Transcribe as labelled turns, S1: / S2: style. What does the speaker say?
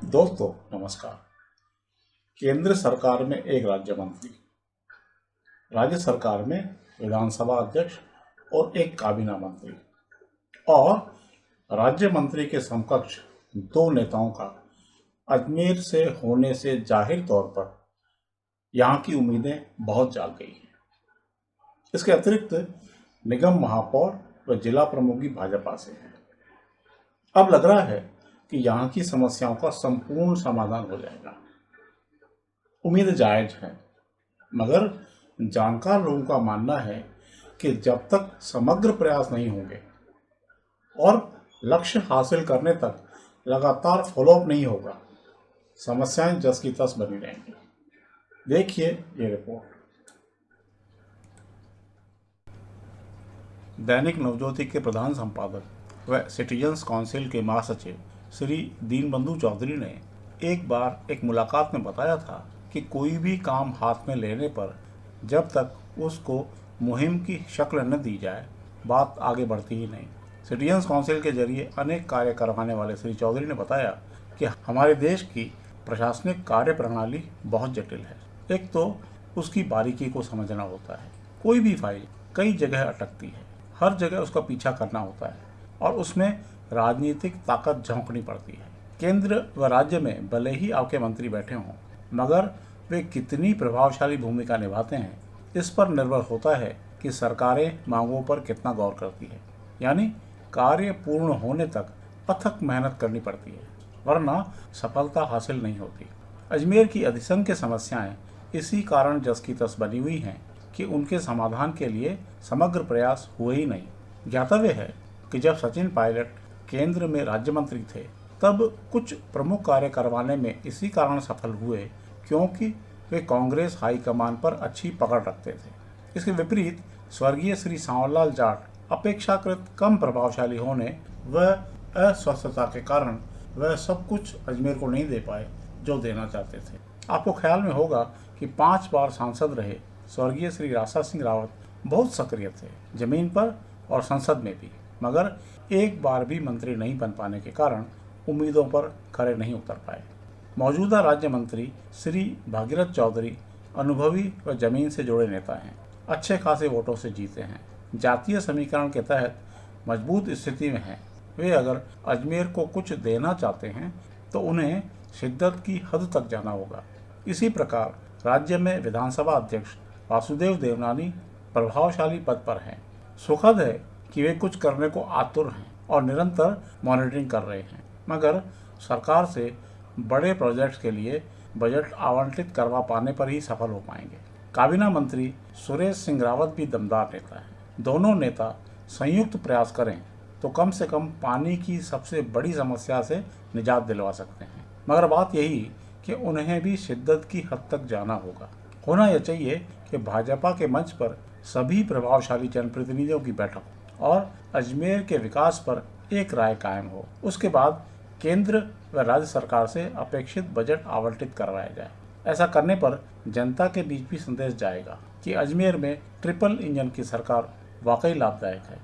S1: दोस्तों नमस्कार। केंद्र सरकार में एक राज्य मंत्री, राज्य सरकार में विधानसभा अध्यक्ष और एक काबीना मंत्री और राज्य मंत्री के समकक्ष दो नेताओं का अजमेर से होने से जाहिर तौर पर यहाँ की उम्मीदें बहुत जाग गई हैं। इसके अतिरिक्त निगम महापौर व जिला प्रमुख भी भाजपा से हैं। अब लग रहा है कि यहाँ की समस्याओं का संपूर्ण समाधान हो जाएगा। उम्मीद जायज है, मगर जानकार लोगों का मानना है कि जब तक समग्र प्रयास नहीं होंगे और लक्ष्य हासिल करने तक लगातार फॉलोअप नहीं होगा, समस्याएं जस की तस बनी रहेंगी। देखिए ये रिपोर्ट। दैनिक नवज्योति के प्रधान संपादक व सिटीजन्स काउंसिल के महासचिव श्री दीनबंधु चौधरी ने एक बार एक मुलाकात में बताया था कि कोई भी काम हाथ में लेने पर जब तक उसको मुहिम की शक्ल न दी जाए, बात आगे बढ़ती ही नहीं। सिटीजन्स काउंसिल के जरिए अनेक कार्य करवाने वाले श्री चौधरी ने बताया कि हमारे देश की प्रशासनिक कार्य प्रणाली बहुत जटिल है। एक तो उसकी बारीकी को समझना होता है। कोई भी फाइल कई जगह अटकती है, हर जगह उसका पीछा करना होता है और उसमें राजनीतिक ताकत झोंकनी पड़ती है। केंद्र व राज्य में भले ही आपके मंत्री बैठे हों, मगर वे कितनी प्रभावशाली भूमिका निभाते हैं इस पर निर्भर होता है कि सरकारें मांगों पर कितना गौर करती है। यानी कार्य पूर्ण होने तक अथक मेहनत करनी पड़ती है, वरना सफलता हासिल नहीं होती। अजमेर की अधिसंख्य समस्याएं इसी कारण जस की तस बनी हुई हैं कि उनके समाधान के लिए समग्र प्रयास हुए ही नहीं। ज्ञातव्य है कि जब सचिन पायलट केंद्र में राज्य मंत्री थे, तब कुछ प्रमुख कार्य करवाने में इसी कारण सफल हुए क्योंकि वे कांग्रेस हाईकमान पर अच्छी पकड़ रखते थे। इसके विपरीत स्वर्गीय श्री सांवरलाल जाट अपेक्षाकृत कम प्रभावशाली होने व अस्वस्थता के कारण वह सब कुछ अजमेर को नहीं दे पाए जो देना चाहते थे। आपको ख्याल में होगा कि 5 बार सांसद रहे स्वर्गीय श्री राजा सिंह रावत बहुत सक्रिय थे, जमीन पर और संसद में भी, मगर एक बार भी मंत्री नहीं बन पाने के कारण उम्मीदों पर खरे नहीं उतर पाए। मौजूदा राज्य मंत्री श्री भागीरथ चौधरी अनुभवी व जमीन से जुड़े नेता हैं, अच्छे खासे वोटों से जीते हैं, जातीय समीकरण के तहत मजबूत स्थिति में हैं। वे अगर अजमेर को कुछ देना चाहते हैं तो उन्हें शिद्दत की हद तक जाना होगा। इसी प्रकार राज्य में विधानसभा अध्यक्ष वासुदेव देवनानी प्रभावशाली पद पर हैं। सुखद है कि वे कुछ करने को आतुर हैं और निरंतर मॉनिटरिंग कर रहे हैं, मगर सरकार से बड़े प्रोजेक्ट्स के लिए बजट आवंटित करवा पाने पर ही सफल हो पाएंगे। काबीना मंत्री सुरेश सिंह रावत भी दमदार नेता हैं। दोनों नेता संयुक्त प्रयास करें तो कम से कम पानी की सबसे बड़ी समस्या से निजात दिलवा सकते हैं, मगर बात यही कि उन्हें भी शिद्दत की हद तक जाना होगा। होना यह चाहिए कि भाजपा के मंच पर सभी प्रभावशाली जनप्रतिनिधियों की बैठक और अजमेर के विकास पर एक राय कायम हो। उसके बाद केंद्र व राज्य सरकार से अपेक्षित बजट आवंटित करवाया जाए। ऐसा करने पर जनता के बीच भी संदेश जाएगा कि अजमेर में ट्रिपल इंजन की सरकार वाकई लाभदायक है।